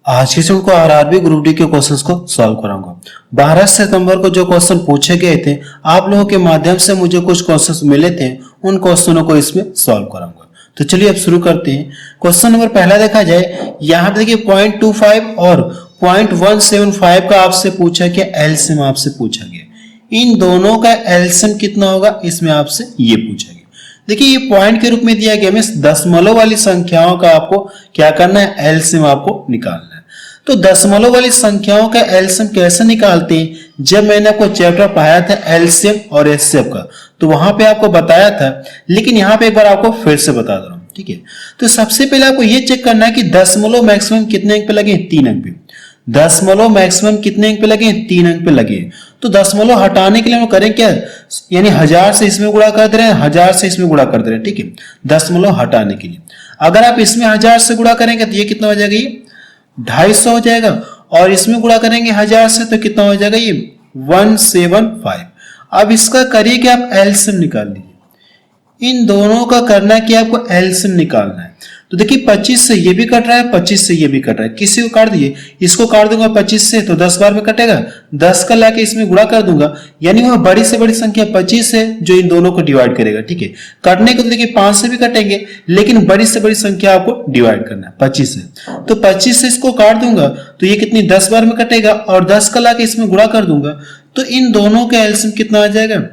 आज के सेशन को आरआरबी ग्रुप डी के क्वेश्चंस को सॉल्व कराऊंगा। 12 सितंबर को जो क्वेश्चन पूछे गए थे, आप लोगों के माध्यम से मुझे कुछ क्वेश्चंस मिले थे, उन क्वेश्चनों को इसमें सॉल्व कराऊंगा। तो चलिए अब शुरू करते हैं। क्वेश्चन नंबर पहला देखा जाए, यहाँ पे देखिए 0.25 और 0.175 का आपसे पूछा गया, एलसीएम आपसे पूछा गया। इन दोनों का एलसीएम कितना होगा, इसमें आपसे ये पूछा गया। देखिए ये पॉइंट के रूप में दिया गया, मींस दशमलव वाली संख्याओं का आपको क्या करना है, एलसीएम आपको निकालना है। तो दशमलव वाली संख्याओं का एलसीएम कैसे निकालते हैं, जब मैंने आपको चैप्टर पढ़ाया था एलसीएम और एचसीएफ का, तो वहां पे आपको बताया था, लेकिन यहाँ पे एक बार आपको फिर से बता दे रहा हूं। ठीक है, तो सबसे पहले आपको ये चेक करना है कि दशमलव मैक्सिमम कितने अंक पे लगे, 3 अंक पे। दशमलव मैक्सिमम कितने अंक पे लगे, 3 अंक पे लगे। तो दशमलव हटाने के लिए हम करें क्या, यानी 1000 से इसमें गुणा कर दे रहे हैं, 1000 से इसमें गुणा कर दे रहे हैं। ठीक है, दशमलव हटाने के लिए अगर आप इसमें 1000 से गुणा करेंगे तो ये कितना हो जाएगा, ये 250 हो जाएगा, और इसमें गुणा करेंगे 1000 से तो कितना हो जाएगा, ये 175। अब इसका करिए कि आप एलसीएम निकाल लीजिए। इन दोनों का करना है कि आपको एलसीएम निकालना है। तो देखिए 25 से ये भी कट रहा है, 25 से ये भी कट रहा है, किसी को काट दिए, इसको काट दूंगा 25 से तो 10 बार में कटेगा, 10 का लाके इसमें गुणा कर दूंगा, यानी वह बड़ी से बड़ी संख्या 25 है जो इन दोनों को डिवाइड करेगा। ठीक है, कटने को तो देखिए 5 से भी कटेंगे, लेकिन बड़ी से बड़ी संख्या आपको डिवाइड करना है 25 से। तो 25 से इसको काट दूंगा तो ये कितनी 10 बार में कटेगा, और 10 का लाके इसमें गुणा कर दूंगा, तो इन दोनों का एलसीएम कितना आ जाएगा,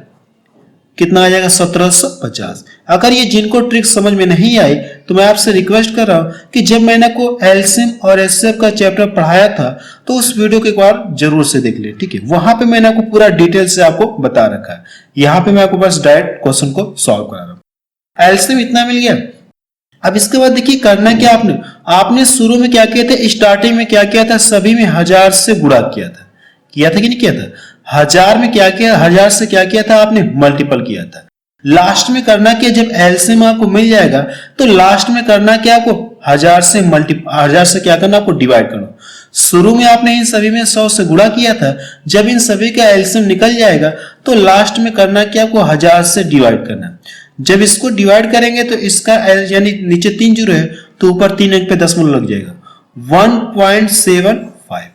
कितना आ जाएगा, 1750। अगर ये जिनको ट्रिक समझ में नहीं आई तो मैं आपसे रिक्वेस्ट कर रहा हूं कि जब मैंने को एलसीएम और एचसीएफ का चैप्टर पढ़ाया था तो उस वीडियो को एक बार जरूर से देख ले। ठीक है, वहां पे मैंने आपको पूरा डिटेल से आपको बता रखा है, यहाँ पे मैं आपको बस डायरेक्ट क्वेश्चन को सॉल्व करा रहा हूं। एलसीएम इतना मिल गया। अब इसके बाद देखिए करना क्या, आपने शुरू में क्या किया था, स्टार्टिंग में क्या किया था, सभी में 1000 से गुणा किया था कि नहीं किया था। 1000 में क्या किया, 1000 से क्या किया था, आपने मल्टीपल किया था। लास्ट में करना क्या, जब एलसीएम आपको मिल जाएगा तो लास्ट में करना क्या, आपको 1000 से क्या करना, आपको डिवाइड करना। शुरू में आपने इन सभी में 100 से गुणा किया था, जब इन सभी का एलसीएम निकल जाएगा तो लास्ट में करना क्या, आपको 1000 से डिवाइड करना। जब इसको डिवाइड करेंगे तो इसका यानी नीचे 3 जीरो है तो ऊपर 3 अंक पे दशमलव लग जाएगा, 1.75।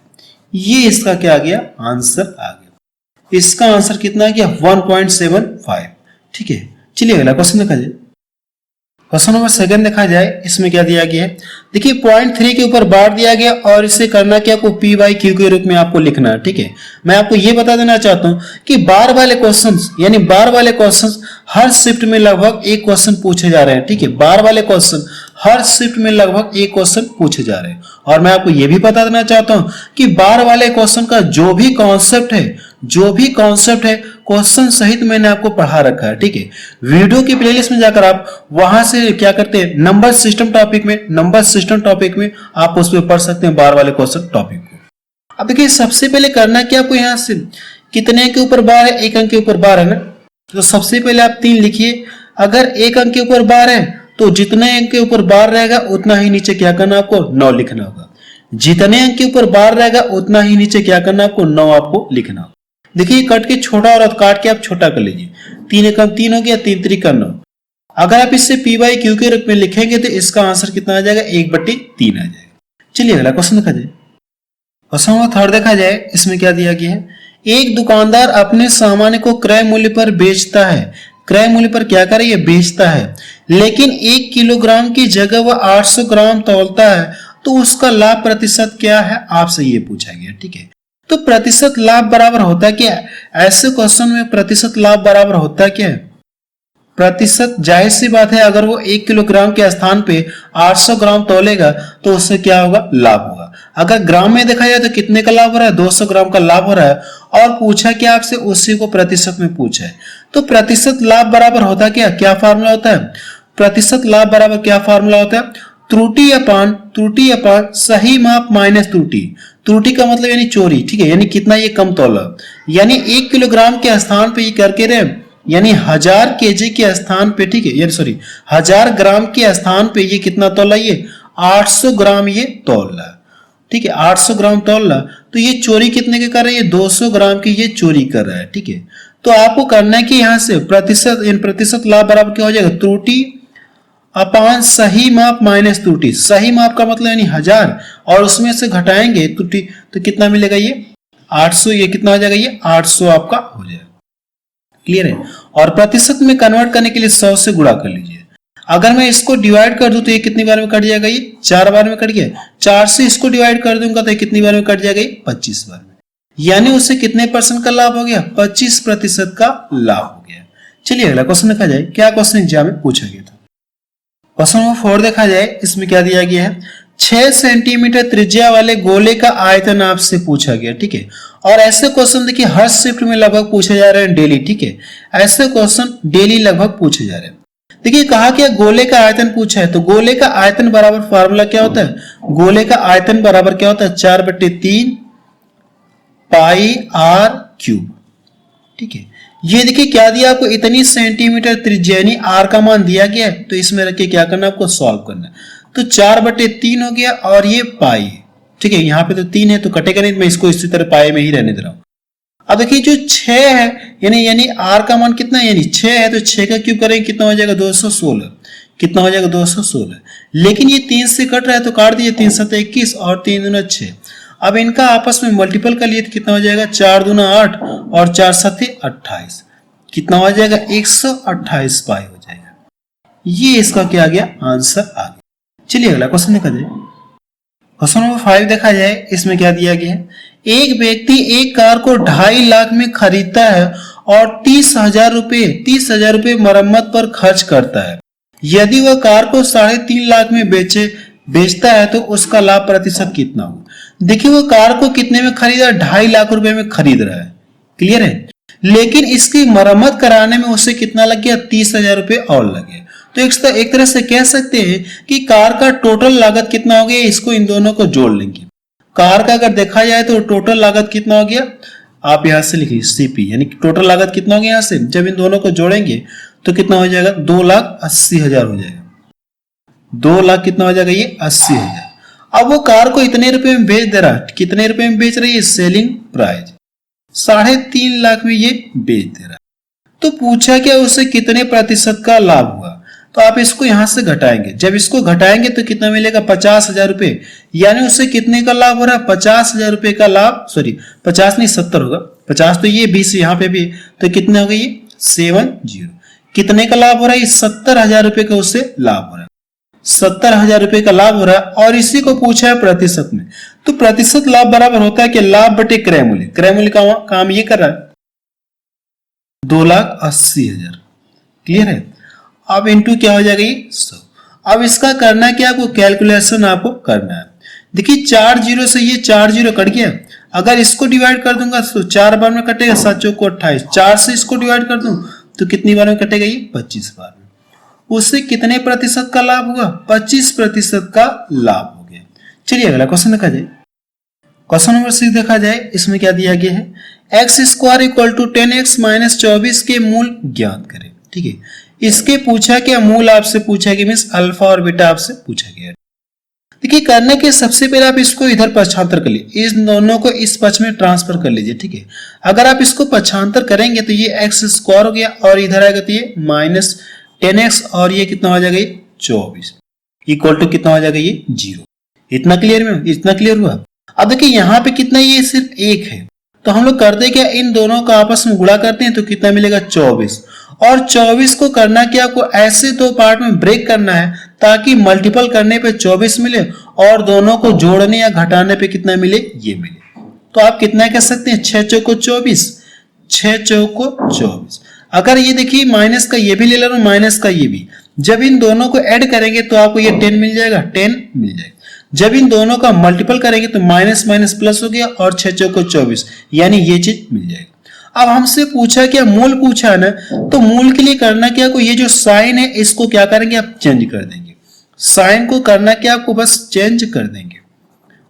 ये इसका क्या आ गया, आंसर आ गया। इसका आंसर कितना आ गया, 1.75। ठीक है, चलिए अगला क्वेश्चन देखा जाए। क्वेश्चन नंबर सेकंड देखा जाए, इसमें क्या दिया गया है, देखिए 0.3 के ऊपर बार दिया गया और इसे करना क्या, आपको पी बाई क्यू के रूप में आपको लिखना है। ठीक है, मैं आपको ये बता देना चाहता हूं कि बार वाले क्वेश्चंस, यानी बार वाले क्वेश्चंस हर शिफ्ट में लगभग एक क्वेश्चन पूछे जा रहे हैं। ठीक है, बार वाले क्वेश्चन हर शिफ्ट में लगभग एक क्वेश्चन पूछे जा रहे हैं। और मैं आपको यह भी बता देना चाहता हूं कि बार वाले क्वेश्चन का जो भी कॉन्सेप्ट है क्वेश्चन सहित मैंने आपको पढ़ा रखा है। ठीक है, वीडियो की प्लेलिस्ट में जाकर आप वहां से क्या करते हैं, नंबर सिस्टम टॉपिक में आप उस पर पढ़ सकते हैं बार वाले क्वेश्चन टॉपिक को। अब देखिए सबसे पहले करना क्या, आपको यहाँ से कितने के ऊपर बार है, 1 अंक के ऊपर बार है ना, तो सबसे पहले आप 3 लिखिए। अगर 1 अंक के ऊपर बार है तो जितने अंक के ऊपर बार रहेगा उतना ही नीचे क्या करना, आपको 9 लिखना होगा। जितने अंक के ऊपर बार रहेगा उतना ही नीचे क्या करना, आपको 9 आपको लिखना होगा। देखिए कट के छोटा और काट के आप छोटा कर लीजिए, 3 एकम 3 हो गया, 3 त्रिका 9। अगर आप इससे पी बाई क्यू के रूप में लिखेंगे तो इसका आंसर कितना आ जाएगा, 1/3 आ जाएगा। चलिए अगला क्वेश्चन देखा जाए। क्वेश्चन नंबर थर्ड देखा जाए, इसमें क्या दिया गया है, एक दुकानदार अपने सामान को क्रय मूल्य पर बेचता है। क्रय मूल्य पर क्या करे, ये बेचता है, लेकिन 1 किलोग्राम की जगह वह 800 ग्राम तौलता है, तो उसका लाभ प्रतिशत क्या है, आपसे ये पूछा गया। ठीक है, तो प्रतिशत लाभ बराबर होता क्या है, ऐसे क्वेश्चन में प्रतिशत लाभ बराबर होता क्या है, प्रतिशत जाहिर सी बात है, अगर वो 1 किलोग्राम के स्थान पे 800 ग्राम तौलेगा तो उससे क्या होगा, लाभ होगा। अगर ग्राम में देखा जाए तो कितने का लाभ हो रहा है, 200 ग्राम का लाभ हो रहा है, और पूछा क्या आपसे, उसी को प्रतिशत में पूछा है। तो प्रतिशत लाभ बराबर होता क्या फार्मूला होता है, प्रतिशत लाभ बराबर क्या फार्मूला होता है, त्रुटि अपान सही माप माइनस त्रुटि। त्रुटि का मतलब यानी चोरी। ठीक है, यानी कितना ये कम तौला, यानी 1 किलोग्राम के स्थान पे ये करके रहे, यानी 1000 केजी के स्थान पे, ठीक है, यानी सॉरी 1000 ग्राम के स्थान पे ये कितना तौला, ये 800 ग्राम ये तौल रहा। ठीक है, 800 ग्राम तौल रहा, तो ये चोरी कितने के कर रहा है, ये 200 ग्राम की ये चोरी कर रहा है। ठीक है, तो आपको करना है कि यहाँ से प्रतिशत लाभ बराबर क्या हो जाएगा, त्रुटि अपान सही माप माइनस त्रुटि। सही माप का मतलब यानी 1000 और उसमें से घटाएंगे त्रुटि तो कितना मिलेगा ये 800। ये कितना हो जाएगा ये 800 आपका हो जाएगा। क्लियर है। और प्रतिशत में कन्वर्ट करने के लिए 100 से गुणा कर लीजिए। अगर मैं इसको डिवाइड कर दूं तो ये कितनी बार में कट जाएगा, ये 4 बार में कट गया। 4 से इसको डिवाइड कर दूंगा तो ये कितनी बार में कट जाएगा, ये 25 बार में। यानी उससे कितने परसेंट का लाभ हो गया, 25% का लाभ हो गया। चलिए अगला क्वेश्चन देखा जाए। क्या क्वेश्चन एग्जाम में पूछा गया था। क्वेश्चन नंबर 4 देखा जाए। इसमें क्या दिया गया है, 6 सेंटीमीटर त्रिज्या वाले गोले का आयतन आपसे पूछा गया। ठीक है। और ऐसे क्वेश्चन देखिए हर शिफ्ट में लगभग पूछे जा रहे हैं डेली। ठीक है। ऐसे क्वेश्चन डेली लगभग पूछे जा रहे हैं। देखिए कहा कि गोले का आयतन पूछा है तो गोले का आयतन बराबर फार्मूला क्या होता है, गोले का आयतन बराबर क्या होता है 4/3 पाई आर क्यूब। ठीक है। ये देखिए क्या दिया आपको, इतनी सेंटीमीटर त्रिज्या यानी आर का मान दिया गया है तो इसमें रख के क्या करना आपको सॉल्व करना है। तो 4/3 हो गया और ये पाई। ठीक है। यहाँ पे तो 3 है तो कटेगा नहीं, मैं इसको इसी तरह पाई में ही रहने दे रहा हूं। अब देखिए जो 6 है यानी आर का मान कितना है, यानी 6 है तो 6 का क्यूब करेंगे कितना हो जाएगा 216। कितना हो जाएगा 216। लेकिन ये 3 से कट रहा है तो काट दीजिए, 3 7 21 और 3 दूना 6। अब इनका आपस में मल्टीपल कर लिए तो कितना हो जाएगा 4 दूना 8 और 4 7 28। कितना हो जाएगा 128 पाई हो जाएगा। ये इसका क्या आ गया आंसर आ गया। चलिए अगला क्वेश्चन देखा जाए। क्वेश्चन नंबर 5 देखा जाए। इसमें क्या दिया गया है, एक व्यक्ति एक कार को 2.5 लाख में खरीदता है और 30,000 रुपए मरम्मत पर खर्च करता है। यदि वह कार को 3.5 लाख में बेचता है तो उसका लाभ प्रतिशत कितना होगा। देखिए वो कार को कितने में खरीदा, 2.5 लाख रुपए में खरीद रहा है। क्लियर है। लेकिन इसकी मरम्मत कराने में उसे कितना लग गया 30,000 रुपए और लगे। तो एक तरह से कह सकते हैं कि कार का टोटल लागत कितना हो गया, इसको इन दोनों को जोड़ लेंगे। कार का अगर देखा जाए तो टोटल लागत कितना हो गया, आप यहां से लिखिए सीपी, यानी टोटल लागत कितना हो गया यहां से, जब इन दोनों को जोड़ेंगे तो कितना हो जाएगा 2,80,000 हो जाएगा। 2 लाख कितना हो जाएगा ये 80,000। अब वो कार को इतने रुपए में बेच दे रहा है, कितने रुपए में बेच रही है, सेलिंग प्राइस 3.5 लाख में ये बेच दे रहा है। तो पूछा क्या उसे कितने प्रतिशत का लाभ हुआ, तो आप इसको यहां से घटाएंगे। जब इसको घटाएंगे तो कितना मिलेगा 50,000 रुपए, यानी उससे कितने का लाभ हो रहा है 50,000 रुपए का लाभ। सॉरी 50 नहीं 70 होगा, 50 तो ये 20 यहाँ पे भी, तो कितना हो गया ये 70। कितने का लाभ हो रहा है, 70,000 रुपए का उससे लाभ हो रहा है। 70,000 रुपए का लाभ हो रहा है और इसी को पूछा है प्रतिशत में। तो प्रतिशत लाभ बराबर होता है कि लाभ बटे क्रय मूल्य। क्रय मूल्य का काम ये कर रहा है 2,80,000। क्लियर है। अब इंटू क्या हो जाएगा ये 100। अब इसका करना क्या, आपको कैलकुलेशन आपको करना है। देखिए 4 जीरो से ये 4 जीरो कट गया। अगर इसको डिवाइड कर दूंगा तो 4 बार में कटेगा, 7 चौको 28। 4 से इसको डिवाइड कर दूं तो कितनी बार में कटेगा ये 25 बार में। उससे कितने प्रतिशत का लाभ होगा, 25% का लाभ हो गया। चलिए अगला क्वेश्चन देखा जाए। क्वेश्चन नंबर 6 देखा जाए। इसमें क्या दिया गया है, x² = 10x - 24 के मूल ज्ञात करें। ठीक है। इसके पूछा क्या, मूल आपसे पूछा गया, मीन्स अल्फा और बीटा आपसे पूछा गया। देखिए करने के सबसे पहले आप इसको इधर पक्षांतर कर लीजिए, इस दोनों को इस पक्ष में ट्रांसफर कर लीजिए। ठीक है। अगर आप इसको पक्षांतर करेंगे तो ये x² हो गया और इधर आएगा तो ये -10x और ये कितना हो जाएगा ये 24 इक्वल टू कितना हो जाएगा ये 0। इतना क्लियर हुआ। अब देखिए यहाँ पे कितना, ये सिर्फ 1 है तो हम लोग करते क्या, इन दोनों का आपस में गुणा करते हैं तो कितना मिलेगा 24। और 24 को करना क्या, आपको ऐसे 2 पार्ट में ब्रेक करना है ताकि मल्टीपल करने पे 24 मिले और दोनों को जोड़ने या घटाने पे कितना मिले ये मिले। तो आप कितना कह सकते हैं 6 चौको 24, 6 चौको 24। अगर ये देखिए माइनस का ये भी ले लो, माइनस का ये भी, जब इन दोनों को ऐड करेंगे तो आपको ये 10 मिल जाएगा, 10 मिल जाएगा। जब इन दोनों का मल्टीपल करेंगे तो माइनस माइनस प्लस हो गया और 6 चौको 24, यानी ये चीज मिल जाएगी। अब हमसे पूछा क्या, मूल पूछा ना, तो मूल के लिए करना क्या, को ये जो साइन है इसको क्या करेंगे आप चेंज कर देंगे। साइन को करना क्या, आपको बस चेंज कर देंगे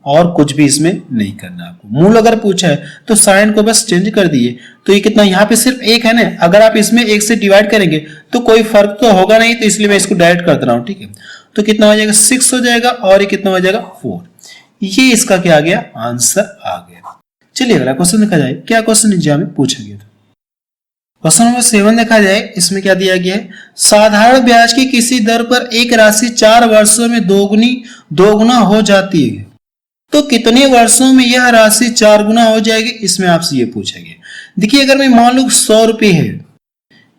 और कुछ भी इसमें नहीं करना आपको। मूल अगर पूछा है तो साइन को बस चेंज कर दिए तो ये कितना, यहाँ पे सिर्फ 1 है ना, अगर आप इसमें 1 से डिवाइड करेंगे तो कोई फर्क तो होगा नहीं, तो इसलिए मैं इसको डायरेक्ट कर रहा हूं। ठीक है। तो कितना हो जाएगा 6 हो जाएगा और ये कितना हो जाएगा 4। ये इसका क्या आ गया आंसर आ गया। चलिए अगला क्वेश्चन देखा जाए। क्या क्वेश्चन एग्जाम में पूछा गया था। क्वेश्चन नंबर 7 देखा जाए, इसमें क्या दिया गया है, साधारण ब्याज की किसी दर पर एक राशि 4 वर्षों में दोगुना हो जाती है, तो कितने वर्षों में यह राशि 4 गुना हो जाएगी, इसमें आपसे ये पूछा गया। देखिए अगर मैं मान लूं 100 रुपये है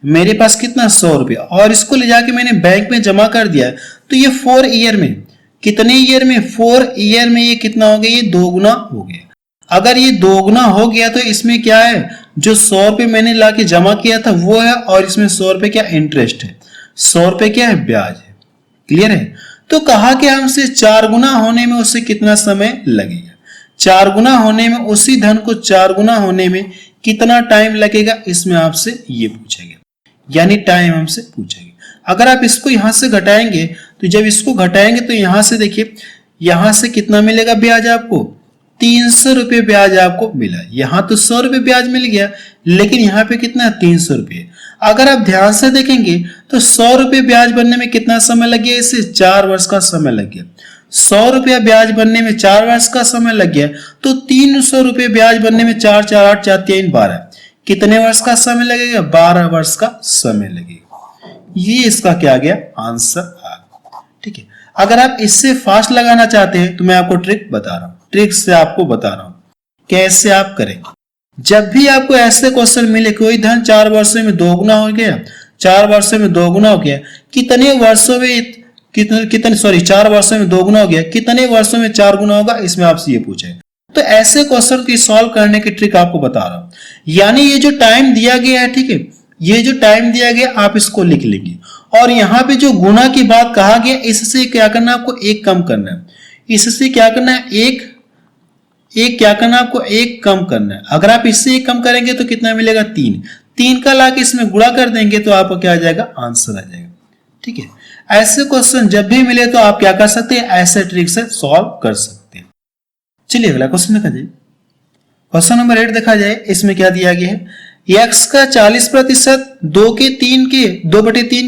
मेरे पास, कितना 100 रुपये, और इसको ले जाके मैंने बैंक में जमा कर दिया है, तो ये 4 ईयर में, कितने ईयर में, 4 ईयर में ये कितना हो गया, ये दोगुना हो गया। अगर ये दोगुना हो गया तो इसमें क्या है, जो 100 रुपये मैंने लाके जमा किया था वो है, और इसमें 100 रुपये क्या इंटरेस्ट है, 100 रुपये क्या है, ब्याज है। क्लियर है। तो कहा कि हमसे 4 गुना होने में उससे कितना समय लगेगा, 4 गुना होने में, उसी धन को 4 गुना होने में कितना टाइम लगेगा, इसमें आपसे ये पूछा गया, यानी टाइम हमसे पूछा गया। अगर आप इसको यहां से घटाएंगे, तो जब इसको घटाएंगे तो यहां से देखिए, यहां से कितना मिलेगा ब्याज आपको, 300 रुपये ब्याज आपको मिला। यहां तो 100 रुपये ब्याज मिल गया, लेकिन यहां पे कितना, 300 रुपये। अगर आप ध्यान से देखेंगे तो 100 रुपये ब्याज बनने में कितना समय लग गया, इसे 4 वर्ष का समय लग गया। 100 रुपया ब्याज बनने में 4 वर्ष का समय लग गया, तो 300 रुपये ब्याज बनने में 4 4 8 4 3 12, कितने वर्ष का समय लगेगा, 12 वर्ष का समय लगेगा। ये इसका क्या आ गया, आंसर आ गया। ठीक है। अगर आप इससे फास्ट लगाना चाहते हैं तो मैं आपको ट्रिक बता रहा हूं, ट्रिक से आपको बता रहा हूं कैसे आप करेंगे। जब भी आपको ऐसे क्वेश्चन मिले, कोई धन 4 वर्षों में दोगुना हो गया, 4 वर्षों में दोगुना हो गया, कितने वर्षों में कितने 4 वर्षों में दोगुना हो गया, कितने वर्षों में 4 गुना होगा, इसमें आपसे ये पूछे। तो ऐसे क्वेश्चन की सॉल्व करने की ट्रिक आपको बता रहा हूं। यानी ये जो टाइम दिया गया है, ठीक है, ये जो टाइम दिया गया आप इसको लिख लेंगे, और यहाँ पे जो गुना की बात कहा गया, इससे क्या करना है आपको, एक कम करना है। इससे क्या करना है, एक क्या करना है आपको, एक कम करना है। अगर आप इससे एक कम करेंगे तो कितना मिलेगा, 3 का लाके इसमें गुणा कर देंगे तो आपको क्या आ जाएगा, आंसर आ जाएगा। ठीक है। ऐसे क्वेश्चन जब भी मिले तो आप क्या कर सकते हैं, ऐसे ट्रिक से सॉल्व कर सकते हैं। चलिए अगला क्वेश्चन देखा जाए। क्वेश्चन नंबर 8 देखा जाए, इसमें क्या दिया गया है, x का 40% 2/3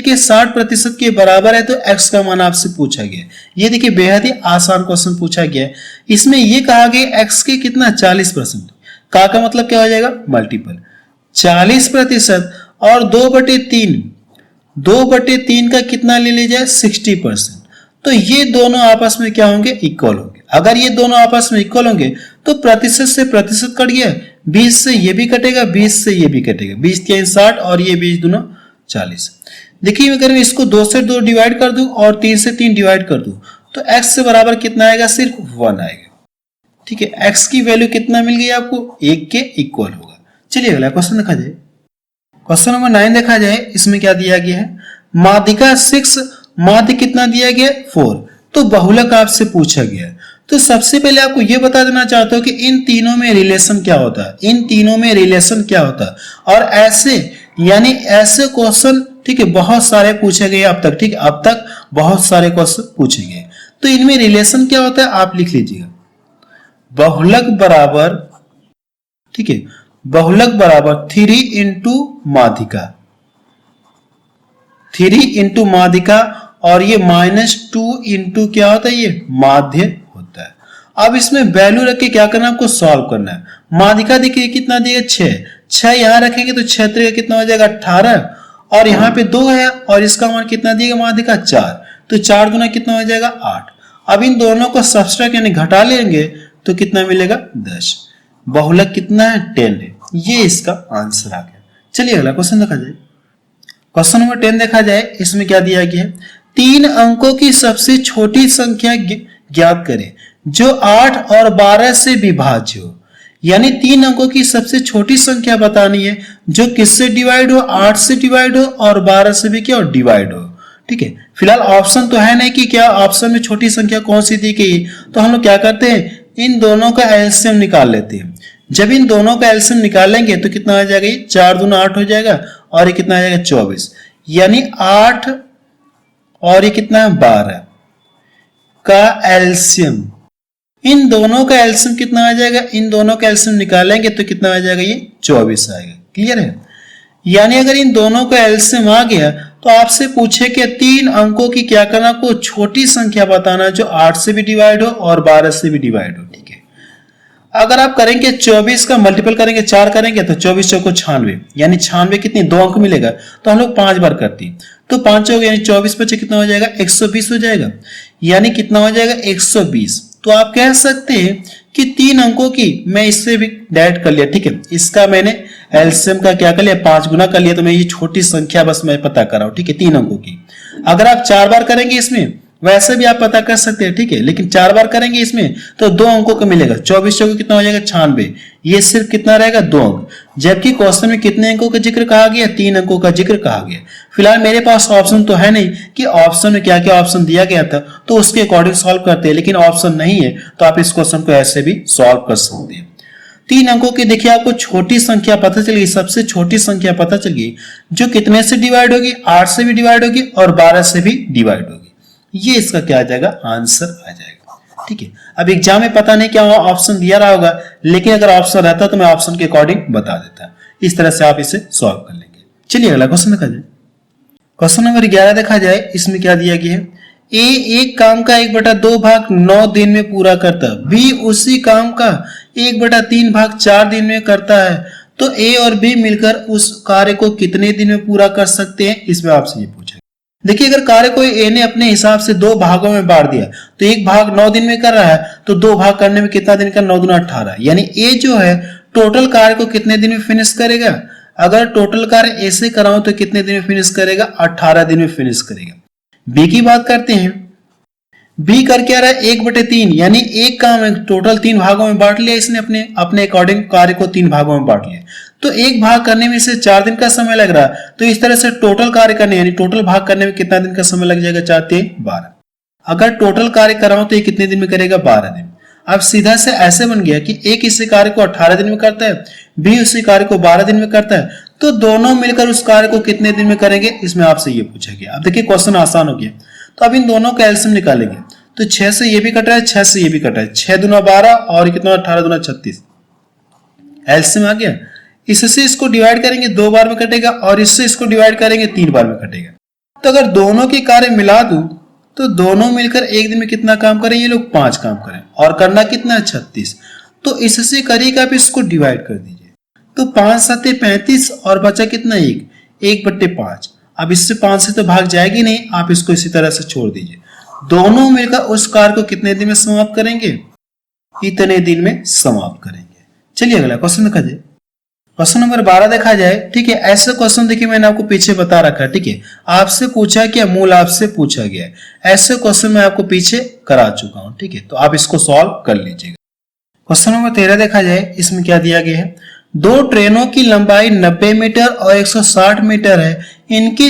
के 60% के बराबर है, तो x का मान आपसे पूछा गया है। ये देखिए बेहद ही आसान क्वेश्चन पूछा गया है। इसमें ये कहा गया x के कितना, 40%, का मतलब क्या हो जाएगा, मल्टीपल 40%, और 2/3 का कितना ले लीजिए, 60%। तो ये दोनों आपस में क्या होंगे, इक्वल होंगे। अगर ये दोनों आपस में इक्वल होंगे तो प्रतिशत से प्रतिशत कट गया, 20 से ये भी कटेगा, 20 से ये भी कटेगा, 20 3 60 और ये 20 दूना 40। देखिए अगर मैं इसको 2 से 2 डिवाइड कर दूं और 3 से 3 डिवाइड कर दूं तो x से बराबर कितना आएगा, सिर्फ 1 आएगा। ठीक है, x की वैल्यू कितना मिल गई आपको, 1 के इक्वल होगा। चलिए अगला क्वेश्चन देखा जाए। क्वेश्चन नंबर 9 देखा जाए, इसमें क्या दिया गया है, माध्यिका 6, माध्य कितना दिया गया, 4, तो बहुलक आपसे पूछा गया है। तो सबसे पहले आपको यह बता देना चाहता हूं कि इन तीनों में रिलेशन क्या होता है, इन तीनों में रिलेशन क्या होता है। और ऐसे यानी ऐसे क्वेश्चन, ठीक है, बहुत सारे पूछे गए अब तक। ठीक है, अब तक बहुत सारे क्वेश्चन पूछे गए, तो इनमें रिलेशन क्या होता है आप लिख लीजिएगा, बहुलक बराबर, ठीक है, बहुलक बराबर 3 इंटू माध्यिका, 3 इंटू माध्यिका, और ये -2 इंटू क्या होता है, ये माध्य होता है। अब इसमें वैल्यू रख के क्या करना है आपको, सॉल्व करना है। माध्यिका देखिए कितना दिया, 6 यहां रखेंगे तो 6 कितना हो जाएगा, 18, और यहाँ पे 2 है और इसका मान कितना दिएगा माध्यिका, 4, तो 4 गुना कितना हो जाएगा, 8। अब इन दोनों को सब्सट्रैक्ट यानी घटा लेंगे तो कितना मिलेगा, 10। बहुलक कितना है, 10 है। ये इसका आंसर आ गया। चलिए अगला क्वेश्चन देखा जाए। क्वेश्चन नंबर 10 देखा जाए, इसमें क्या दिया गया है, 3 अंकों की सबसे छोटी संख्या ज्ञात करें जो 8 और 12 से विभाज्य हो। यानी 3 अंकों की सबसे छोटी संख्या बतानी है जो किससे डिवाइड हो, 8 से डिवाइड हो और 12 से भी क्या हो, डिवाइड हो। ठीक है, फिलहाल ऑप्शन तो है नहीं कि क्या ऑप्शन में छोटी संख्या कौन सी दी गई, तो हम लोग क्या करते हैं, इन दोनों का एलसीएम निकाल लेते हैं। जब इन दोनों का एलसीएम निकालेंगे तो कितना आ जाएगा, 4 दूना 8 हो जाएगा, और ये कितना आ जाएगा, 24। यानी 8 और ये कितना है, 12 का एलसीएम, इन दोनों का एलसीएम कितना आ जाएगा, इन दोनों का एलसीएम निकालेंगे तो कितना आ जाएगा, ये 24 आएगा। क्लियर है। यानी अगर इन दोनों का एलसीएम आ गया तो आपसे पूछे कि 3 अंकों की क्या करना, को छोटी संख्या बताना जो 8 से भी डिवाइड हो और 12 से भी डिवाइड हो। ठीक है, अगर आप करेंगे 24 का मल्टीपल करेंगे 4 करेंगे तो 24 चौको 96, यानी 96 कितनी 2 अंक मिलेगा, तो हम लोग 5 बार करते हैं, तो 5 हो गया यानी 24 बचे कितना हो जाएगा 120 हो जाएगा, यानी कितना हो जाएगा 120। तो आप कह सकते हैं कि 3 अंकों की मैं इससे भी डायरेक्ट कर लिया, ठीक है, इसका मैंने एलसीएम का क्या कर लिया 5 गुना कर लिया, तो मैं ये छोटी संख्या बस मैं पता कर रहा हूं, ठीक है, 3 अंकों की। अगर आप 4 बार करेंगे इसमें वैसे भी आप पता कर सकते हैं, ठीक है, लेकिन 4 बार करेंगे इसमें तो 2 अंकों का मिलेगा, 24 चौको कितना हो जाएगा 96, ये सिर्फ कितना रहेगा 2 अंक, जबकि क्वेश्चन में कितने अंकों का जिक्र कहा गया 3 अंकों का जिक्र कहा गया। फिलहाल मेरे पास ऑप्शन तो है नहीं कि ऑप्शन में क्या क्या ऑप्शन दिया गया था तो उसके अकॉर्डिंग सॉल्व करते हैं, लेकिन ऑप्शन नहीं है तो आप इस क्वेश्चन को ऐसे भी सॉल्व कर सकते हैं। 3 अंकों की देखिए आपको छोटी संख्या पता चल गई, सबसे छोटी संख्या पता चल गई जो कितने से डिवाइड होगी, 8 से भी डिवाइड होगी और 12 से भी डिवाइड होगी, ये इसका क्या आ जाएगा आंसर आ जाएगा, ठीक है। अब एग्जाम में पता नहीं क्या ऑप्शन दिया रहा होगा, लेकिन अगर ऑप्शन रहता तो मैं ऑप्शन के अकॉर्डिंग बता देता, इस तरह से आप इसे सॉल्व कर लेंगे। चलिए अगला क्वेश्चन देखा जाए। क्वेश्चन नंबर 11 देखा जाए, इसमें क्या दिया गया है, ए एक काम का 1/2 भाग 9 दिन में पूरा करता है, बी उसी काम का 1/3 भाग 4 दिन में करता है, तो ए और बी मिलकर उस कार्य को कितने दिन में पूरा कर सकते हैं, इसमें आपसे ये पूछा। देखिए अगर कार्य को ए ने अपने हिसाब से 2 भागों में बांट दिया तो एक भाग 9 दिन में कर रहा है, तो 2 भाग करने में कितना दिन का 9 दूना 18, यानी ए जो है टोटल कार्य को कितने दिन में फिनिश करेगा, अगर टोटल कार्य ए से कराऊं तो कितने दिन में फिनिश करेगा 18 दिन में फिनिश करेगा। बी की बात करते हैं, बी कर क्या रहा है 1/3, यानी एक काम टोटल 3 भागों में बांट लिया इसने, अपने अकॉर्डिंग कार्य को 3 भागों में बांट लिया, तो एक भाग करने में इसे 4 दिन का समय लग रहा है, तो इस तरह से टोटल कार्य करने यानी टोटल भाग करने में कितना दिन का समय लग जाएगा 4 3 12। अगर टोटल कार्य कराऊं तो ये कितने दिन में करेगा 12 दिन। अब सीधा से ऐसे बन गया कि एक इसी कार्य को 18 दिन में करता है, बी उसी कार्य को 12 दिन में करता है, तो दोनों मिलकर उस कार्य को कितने दिन में करेंगे, इसमें आपसे ये पूछा गया। अब देखिए क्वेश्चन आसान हो गया, तो अब इन दोनों का एलसीएम निकालेंगे, तो 6 से ये भी कट रहा है 6 से ये भी कट रहा है, 6 दूना 12 और कितना 18 दूना 36, एलसीएम आ गया। इससे इसको डिवाइड करेंगे 2 बार में कटेगा और इससे इसको डिवाइड करेंगे 3 बार में कटेगा। तो अगर दोनों के कार्य मिला दूं तो दोनों मिलकर एक दिन में कितना काम करें, ये लोग 5 काम करें और करना कितना 36, तो इससे करिएगा आप इसको डिवाइड कर दीजिए, तो 5 7 35 और बचा कितना 1/5। अब इससे 5 से तो भाग जाएगी नहीं, आप इसको इसी तरह से छोड़ दीजिए, दोनों मिलकर उस कार्य को कितने दिन में समाप्त करेंगे, इतने दिन में समाप्त करेंगे। चलिए अगला क्वेश्चन देखा जाए। क्वेश्चन नंबर 12 देखा जाए, ठीक है। ऐसे क्वेश्चन देखिए मैंने आपको पीछे बता रखा है, ठीक है, आपसे पूछा क्या मूल आपसे पूछा गया है, ऐसे क्वेश्चन मैं आपको पीछे करा चुका हूं, ठीक है, तो आप इसको सॉल्व कर लीजिएगा। क्वेश्चन नंबर 13 देखा जाए, इसमें क्या दिया गया है, 2 ट्रेनों की लंबाई 90 मीटर और 160 मीटर है, इनकी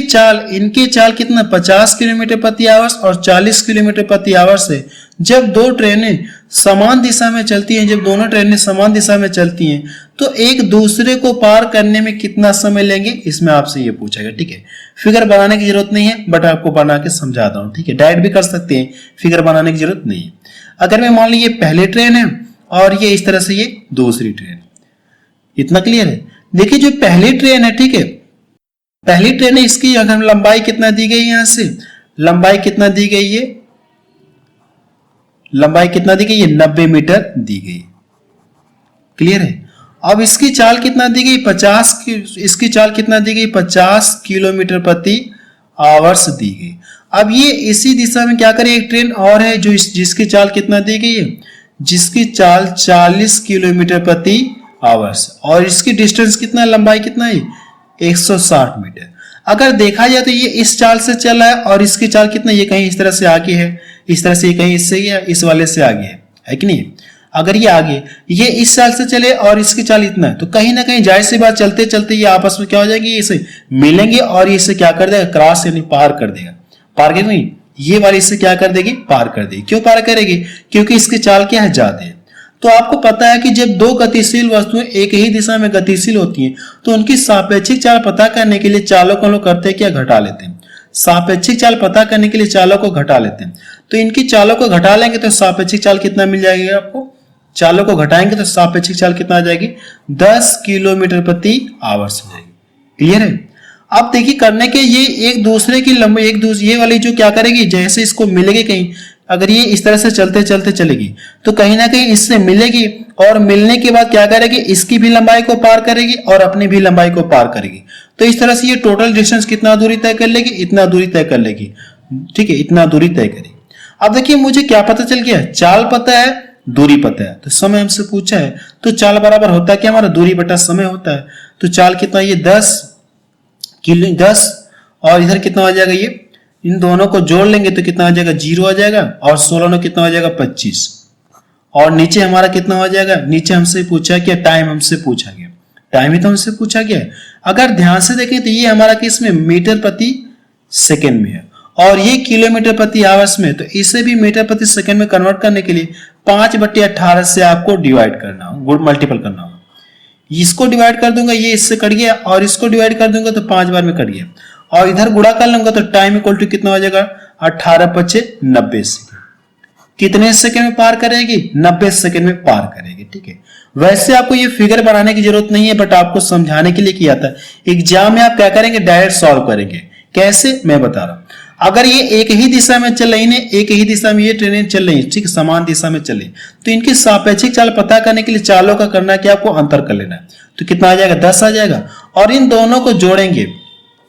चाल कितना 50 किलोमीटर प्रति आवर्स और 40 किलोमीटर प्रति आवर्स है। जब 2 ट्रेनें समान दिशा में चलती हैं, जब दोनों ट्रेनें समान दिशा में चलती हैं तो एक दूसरे को पार करने में कितना समय लेंगे, इसमें आपसे ये पूछा गया, ठीक है। फिगर बनाने की जरूरत नहीं है, बट आपको बना के समझाता हूं, ठीक है, डायरेक्ट भी कर सकते हैं, फिगर बनाने की जरूरत नहीं है। अगर मैं मान ली ये पहली ट्रेन है और ये इस तरह से ये दूसरी ट्रेन, इतना क्लियर है। देखिए जो पहली ट्रेन है, ठीक है, पहली ट्रेन है, इसकी अगर लंबाई कितना दी गई, यहां से लंबाई कितना दी गई है, लंबाई कितना दी गई है 90 मीटर दी गई, क्लियर है। अब इसकी चाल कितना दी गई 50, इसकी चाल कितना दी गई 50 किलोमीटर प्रति आवर्स दी गई। अब ये इसी दिशा में क्या करे, एक ट्रेन और है जो जिसकी चाल कितना दी गई है, जिसकी चाल 40 किलोमीटर प्रति आवर्स, और इसकी डिस्टेंस कितना, लंबाई कितना है 160 मीटर। अगर देखा जाए तो ये इस चाल से चला है और इसकी चाल कितना, ये कहीं इस तरह से आगे है, इस तरह से ये कहीं इससे या इस वाले से आगे है कि नहीं। अगर ये आगे ये इस चाल से चले और इसकी चाल इतना है, तो कहीं ना कहीं जाहिर सी बात चलते चलते ये आपस में क्या हो जाएंगे, इसे मिलेंगे और ये इसे क्या कर देगा, क्रॉस यानी पार कर देगा। पार कर नहीं, ये वाली इससे क्या कर देगी, पार कर देगी। क्यों पार करेगी, क्योंकि इसकी चाल क्या है, ज्यादा है। तो आपको पता है कि जब 2 गतिशील वस्तुएं एक ही दिशा में गतिशील होती हैं तो उनकी सापेक्षिक चाल पता करने के लिए चालों को हम लोग करते हैं क्या, घटा लेते हैं। सापेक्षिक चाल पता करने के लिए चालों को घटा लेते हैं, तो इनकी चालों को घटा लेंगे तो सापेक्षिक चाल कितना मिल जाएगी आपको, चालों को घटाएंगे तो सापेक्षिक चाल कितना आ जाएगी 10 किलोमीटर प्रति आवर्स हो जाएगी। क्लियर है। अब देखिए करने के ये एक दूसरे की लंबाई, ये वाली जो क्या करेगी, जैसे इसको मिलेगी कहीं अगर ये इस तरह से चलते चलते चलेगी तो कहीं ना कहीं इससे मिलेगी और मिलने के बाद क्या करेगी, इसकी भी लंबाई को पार करेगी और अपनी भी लंबाई को पार करेगी। तो इस तरह से ये टोटल डिस्टेंस कितना दूरी तय कर लेगी, इतना दूरी तय कर लेगी। ठीक है, इतना दूरी तय करेगी। अब देखिए मुझे क्या पता चल गया, चाल पता है, दूरी पता है। तो समय हमसे पूछा है तो चाल बराबर होता है क्या हमारा, दूरी बटा समय होता है। तो चाल कितना, ये 10 और इधर कितना आ जाएगा, ये इन दोनों को जोड़ लेंगे तो कितना आ जाएगा, 0 आ जाएगा और 16 में कितना हो जाएगा, 25। और नीचे हमारा कितना हो जाएगा, नीचे हमसे पूछा क्या, टाइम हमसे पूछा गया, टाइम ही तो हमसे पूछा गया। अगर ध्यान से देखें तो ये हमारा किस में, मीटर प्रति सेकेंड में है और ये किलोमीटर प्रति आवर्स में। तो इसे भी मीटर प्रति सेकेंड में कन्वर्ट करने के लिए 5/18 से आपको डिवाइड करना हो, मल्टीपल करना होगा। इसको डिवाइड कर दूंगा, ये इससे कट गया, और इसको डिवाइड कर दूंगा तो 5 बार में कट गया, और इधर गुणा कर लूंगा तो टाइम इक्वल टू कितना हो जाएगा, 18/5 90 सेकेंड। कितने सेकेंड में पार करेगी, 90 सेकेंड में पार करेगी। ठीक है, वैसे आपको ये फिगर बनाने की जरूरत नहीं है, बट आपको समझाने के लिए किया था। एग्जाम में आप क्या करेंगे, डायरेक्ट सॉल्व करेंगे। कैसे, मैं बता रहा हूं। अगर ये एक ही दिशा में चल रही है, एक ही दिशा में ये ट्रेनें चल रही है, ठीक, समान दिशा में चले, तो इनकी सापेक्षिक चाल पता करने के लिए चालों का करना क्या, आपको अंतर कर लेना है। तो कितना आ जाएगा, 10 आ जाएगा। और इन दोनों को जोड़ेंगे,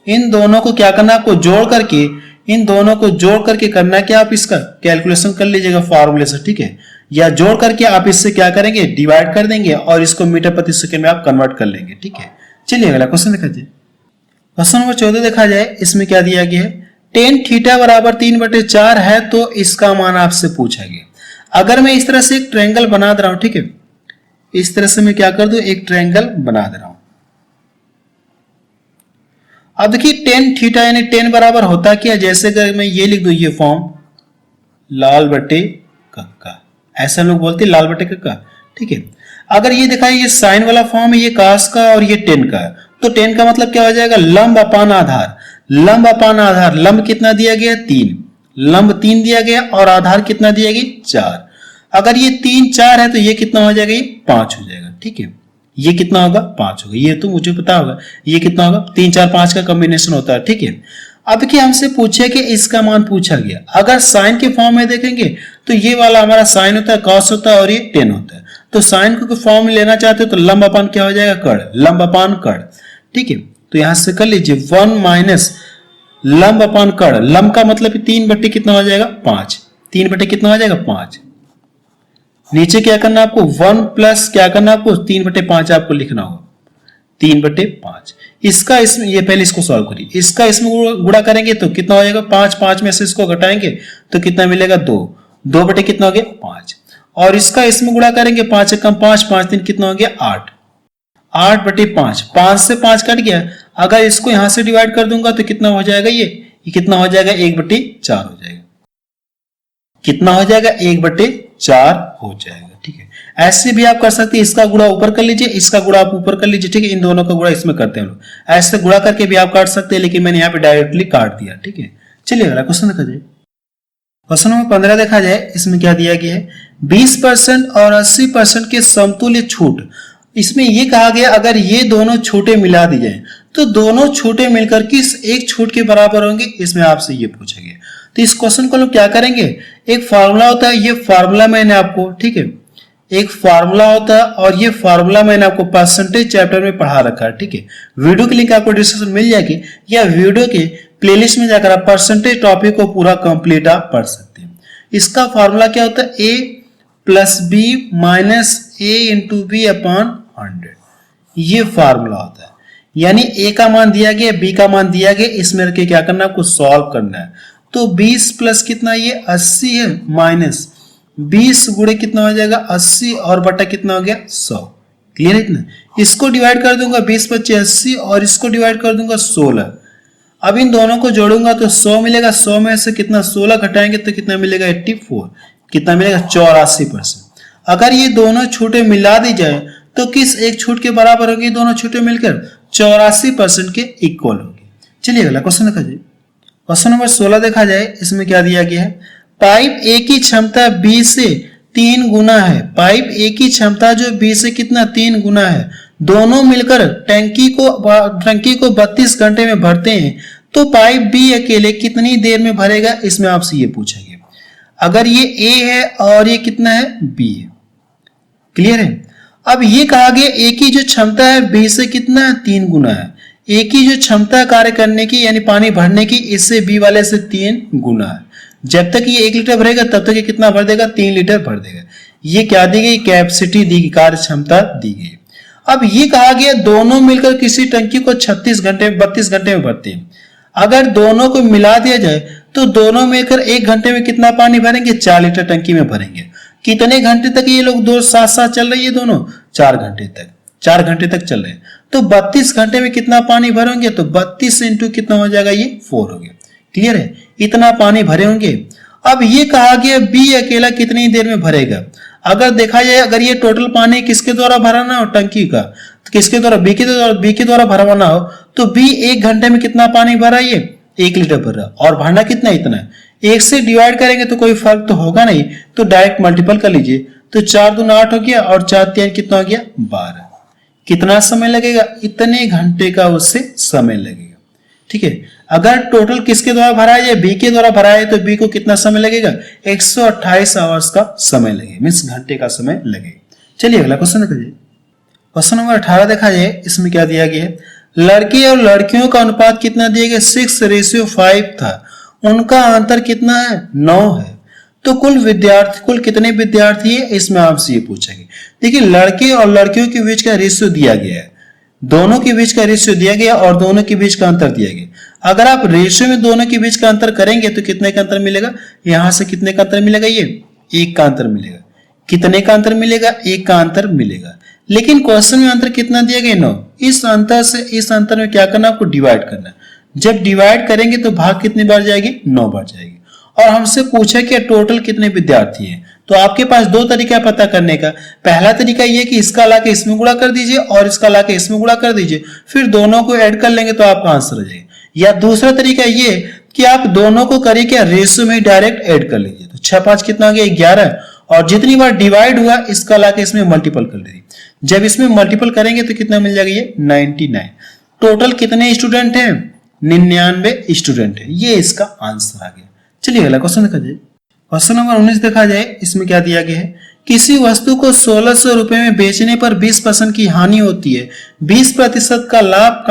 इन दोनों को क्या करना, आपको जोड़ करके, इन दोनों को जोड़ करके करना क्या, आप इसका कैलकुलेशन कर लीजिएगा फार्मूले से। ठीक है, या जोड़ करके आप इससे क्या करेंगे, डिवाइड कर देंगे और इसको मीटर प्रति सेकंड में आप कन्वर्ट कर लेंगे। ठीक है, चलिए अगला क्वेश्चन देखा जाए। क्वेश्चन नंबर 14 देखा जाए। इसमें क्या दिया गया है, tan थीटा बराबर 3/4 है तो इसका मान आपसे पूछा गया। अगर मैं इस तरह से एक ट्रायंगल बना दे रहा हूं, ठीक है, इस तरह से मैं क्या कर दूं, एक ट्रायंगल बना दे रहा हूं। अब देखिए tan थीटा यानी tan बराबर होता क्या, जैसे अगर मैं ये लिख दूं, ये फॉर्म लाल बटे कक्का, ऐसा लोग बोलते हैं लाल बटे कक्का। ठीक है, अगर ये दिखाए ये साइन वाला फॉर्म है, ये कास का और ये tan का, तो tan का मतलब क्या हो जाएगा, लंब अपान आधार। लंब अपान आधार, लंब कितना दिया गया, 3, लंब 3 दिया गया और आधार कितना दिया गया, 4। अगर ये 3 4 है तो ये कितना हो जाएगा, ये 5 हो जाएगा। ठीक है, ये कितना होगा, 5 होगा, ये तो मुझे पता होगा। ये कितना होगा, 3 4 5 का कॉम्बिनेशन होता है। ठीक है, अब कि हमसे पूछे कि इसका मान पूछा गया। अगर साइन के फॉर्म में देखेंगे तो ये वाला हमारा साइन होता है, कॉस होता है और ये tan होता है। तो साइन को फॉर्म में लेना चाहते हो तो लंब अपान क्या हो जाएगा, कर्ण, लंब अपान कर्ण। ठीक है, तो यहां से कर लीजिए 1 माइनस लंब अपान कर्ण। लंब का मतलब 3 बटे कितना हो जाएगा, 5, 3 बटे कितना हो जाएगा, 5। नीचे क्या करना आपको, 1 प्लस क्या करना आपको, 3/5 आपको लिखना होगा, 3/5। इसका इसमें, ये पहले इसको सॉल्व करिए, इसका इसमें गुणा करेंगे तो कितना हो जाएगा, 5, 5 में से इसको घटाएंगे तो कितना मिलेगा, 2, 2 बटे कितना हो गया, 5। और इसका इसमें गुणा करेंगे, 5 से कम 5, 5 3 कितना हो गया, 8, 8/5, 5 से 5 कट गया। अगर इसको यहां से डिवाइड कर दूंगा तो कितना हो जाएगा, ये कितना हो जाएगा, 1/4 हो जाएगा। कितना हो जाएगा, 1/4 हो जाएगा। ठीक है, ऐसे भी आप कर सकते हैं, इसका गुणा ऊपर कर लीजिए, इसका गुणा आप ऊपर कर लीजिए। ठीक है, इन दोनों का गुणा इसमें करते हैं हम लोग, ऐसे गुणा करके भी आप काट सकते हैं, लेकिन मैंने यहाँ पे डायरेक्टली काट दिया। ठीक है, चलिए अगला क्वेश्चन देखा जाए। क्वेश्चन नंबर 15 देखा जाए। इसमें क्या दिया गया है, 20% और 80% के समतुल्य छूट। इसमें ये कहा गया अगर ये दोनों छूटे मिला दी जाए तो दोनों छूटे मिलकर किस एक छूट के बराबर होंगे, इसमें आपसे ये पूछा गया। तो इस क्वेश्चन को लोग क्या करेंगे, एक फार्मूला होता है, ये फार्मूला मैंने आपको, ठीक है, एक फार्मूला होता है और ये फार्मूला मैंने आपको परसेंटेज चैप्टर में पढ़ा रखा है। ठीक है, वीडियो की लिंक आपको डिस्क्रिप्शन मिल जाएगी, या वीडियो के प्लेलिस्ट में जाकर आप परसेंटेज टॉपिक को पूरा कंप्लीट आप पढ़ सकते हैं। इसका फार्मूला क्या होता है, a plus b minus a into b upon 100, ये फार्मूला होता है। यानी a का मान दिया गया, b का मान दिया गया, इसमें रख के क्या करना है, आपको सॉल्व करना है। तो 20 प्लस कितना, ये 80 है, माइनस 20 गुणे कितना हो जाएगा, 80 और बटा कितना हो गया, 100। क्लियर है इतना। इसको डिवाइड कर दूंगा, 20 25 80 और इसको डिवाइड कर दूंगा 16। अब इन दोनों को जोड़ूंगा तो 100 मिलेगा, 100 में से कितना 16 घटाएंगे तो कितना मिलेगा, 84। कितना मिलेगा, 84%। अगर ये दोनों छूटे मिला दी जाए तो किस एक छूट के बराबर होगी, दोनों छूटे मिलकर 84% के इक्वल होगी। चलिए अगला क्वेश्चन देखा जाए। क्वेश्चन नंबर 16 देखा जाए। इसमें क्या दिया गया है, पाइप ए की क्षमता बी से 3 गुना है। पाइप ए की क्षमता जो बी से कितना 3 गुना है, दोनों मिलकर टंकी को 32 घंटे में भरते हैं, तो पाइप बी अकेले कितनी देर में भरेगा, इसमें आपसे ये पूछा गया। अगर ये ए है और ये कितना है बी है। क्लियर है। अब ये कहा गया ए की जो क्षमता है बी से कितना है 3 गुना है। ए की जो क्षमता है कार्य करने की यानी पानी भरने की इससे बी वाले से 3 गुना है। जब तक ये 1 लीटर भरेगा तब तक ये कितना भर देगा 3 लीटर भर देगा। ये क्या दी गई कैपेसिटी दी गई, कार्य क्षमता दी गई। अब ये कहा गया दोनों मिलकर किसी टंकी को 36 घंटे 32 घंटे में भरते हैं। अगर दोनों को मिला दिया जाए तो दोनों मिलकर 1 घंटे में कितना पानी भरेंगे 4 लीटर टंकी में भरेंगे। कितने घंटे तक ये लोग दो साथ साथ चल रही है दोनों 4 घंटे तक, 4 घंटे तक चल रहे हैं। तो 32 घंटे में कितना पानी भरेंगे तो 32 इंटू कितना हो जाएगा ये 4 हो गया। क्लियर है, इतना पानी भरे होंगे। अब ये कहा गया बी अकेला कितनी देर में भरेगा। अगर देखा जाए अगर ये टोटल पानी किसके द्वारा भराना हो टंकी का तो किसके द्वारा बी के द्वारा भरवाना हो तो बी 1 घंटे में कितना पानी भरा ये 1 लीटर भर रहा और भरना कितना इतना है। 1 से डिवाइड करेंगे तो कोई फर्क तो होगा नहीं तो डायरेक्ट मल्टीपल कर लीजिए। तो 4 दूना 8 हो गया और 4 3 कितना हो गया 12। कितना समय लगेगा इतने घंटे का उससे समय लगेगा। ठीक है, अगर टोटल किसके द्वारा भराया जाए बी के द्वारा भराया है तो बी को कितना समय लगेगा 128 आवर्स का समय लगेगा, मीन्स घंटे का समय लगेगा। चलिए अगला क्वेश्चन करिए। क्वेश्चन नंबर 18 देखा जाए, इसमें क्या दिया गया है लड़के और लड़कियों का अनुपात कितना दिया गया 6:5 था। उनका अंतर कितना है 9 है। तो कुल कितने विद्यार्थी है इसमें आपसे ये पूछेंगे। देखिए लड़के और लड़कियों के बीच का रेशियो दिया गया है, दोनों के बीच का रेशियो दिया गया और दोनों के बीच का अंतर दिया गया। अगर आप रेशियो में दोनों के बीच का अंतर करेंगे तो कितने का अंतर मिलेगा, यहां से कितने का अंतर मिलेगा ये 1 का अंतर मिलेगा। कितने का अंतर मिलेगा 1 का अंतर मिलेगा। लेकिन क्वेश्चन में अंतर कितना दिया गया 9। इस अंतर से इस अंतर में क्या करना आपको डिवाइड करना। जब डिवाइड करेंगे तो भाग कितनी बार जाएगी 9 बार जाएगी। और हमसे पूछा कि टोटल कितने विद्यार्थी हैं तो आपके पास 2 तरीका पता करने का। पहला तरीका ये कि इसका लाके इसमें गुणा कर दीजिए और इसका लाके इसमें गुणा कर दीजिए, फिर दोनों को ऐड कर लेंगे तो आपका आंसर आ जाएगा। या दूसरा तरीका ये कि आप दोनों को करिए क्या रेशियो में डायरेक्ट ऐड कर लीजिए। तो 6 5 कितना हो गया 11 और जितनी बार डिवाइड हुआ इसका लाके इसमें मल्टीपल कर लीजिए। जब इसमें मल्टीपल करेंगे तो कितना मिल जाएगा ये 99। टोटल कितने स्टूडेंट हैं 99 स्टूडेंट है। ये इसका आंसर आ गया। चलिए अगला क्वेश्चन देखा जाए। क्वेश्चन नंबर 19 देखा जाए, इसमें क्या दिया गया है किसी वस्तु को 1600 रुपए में बेचने पर 20% की हानि होती है। 20% का लाभ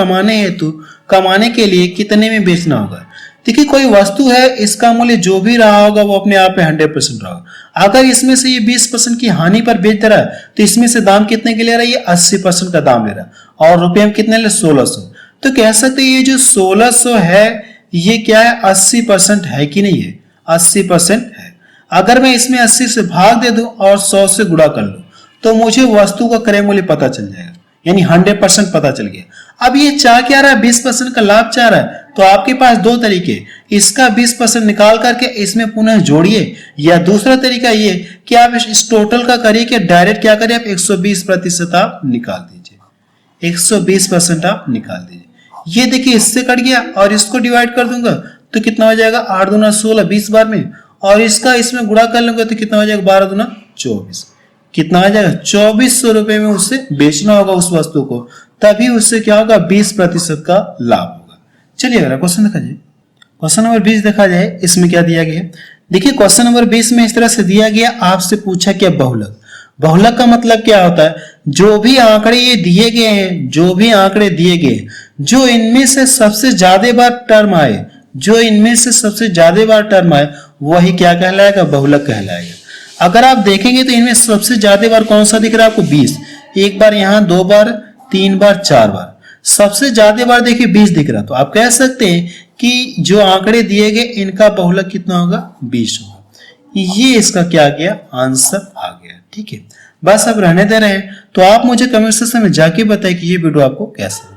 कमाने के लिए कितने में बेचना होगा। देखिए कोई वस्तु है इसका मूल्य जो भी रहा होगा वो अपने आप में 100% रहा होगा। अगर इसमें से ये 20% की हानि पर बेच दे रहा है तो इसमें से दाम कितने के ले रहा है ये 80% का दाम ले रहा है और रुपये में कितने ले 1600। तो कह सकते ये जो 1600 है ये क्या है 80% है कि नहीं है 80% है। अगर मैं इसमें 80 से भाग दे दूं और 100 से गुणा कर लूं तो मुझे वस्तु का क्रय मूल्य पता चल जाएगा, यानी 100% पता चल गया। अब ये चाह क्या रहा है 20% का लाभ चाह रहा है तो आपके पास 2 तरीके, इसका 20% निकाल करके इसमें पुनः जोड़िए या दूसरा तरीका ये कि आप इस टोटल का करिए कि डायरेक्ट क्या करिए आप 120% आप निकाल दीजिए, 120% आप निकाल दीजिए। ये देखिए इससे कट गया और इसको डिवाइड कर दूंगा तो कितना हो जाएगा 8 दूना 16 20 बार में और इसका इसमें गुणा कर लूंगा तो कितना हो जाएगा 12 दूना 24। कितना आ जाएगा 2400 रुपए में उससे बेचना होगा उस वस्तु को, तभी उससे क्या होगा 20% का लाभ होगा। चलिए अगला क्वेश्चन देखा जाए। क्वेश्चन नंबर 20 देखा जाए, इसमें क्या दिया गया है। देखिए क्वेश्चन नंबर 20 में इस तरह से दिया गया, आपसे पूछा क्या बहुलक। बहुलक का मतलब क्या होता है जो भी आंकड़े ये दिए गए हैं, जो भी आंकड़े दिए गए जो इनमें से सबसे ज्यादा बार टर्म आए, जो इनमें से सबसे ज्यादा बार टर्म आए वही क्या कहलाएगा बहुलक कहलाएगा। अगर आप देखेंगे तो इनमें सबसे ज्यादा बार कौन सा दिख रहा है आपको 20, एक बार यहाँ 2 बार 3 बार 4 बार, सबसे ज्यादा बार देखिए 20 दिख रहा। तो आप कह सकते हैं कि जो आंकड़े दिए गए इनका बहुलक कितना होगा 20 होगा। ये इसका क्या गया आंसर आ गया। ठीक है, बस अब रहने दे रहे हैं तो आप मुझे कमेंट सेक्शन में जाके बताएं कि ये वीडियो आपको कैसा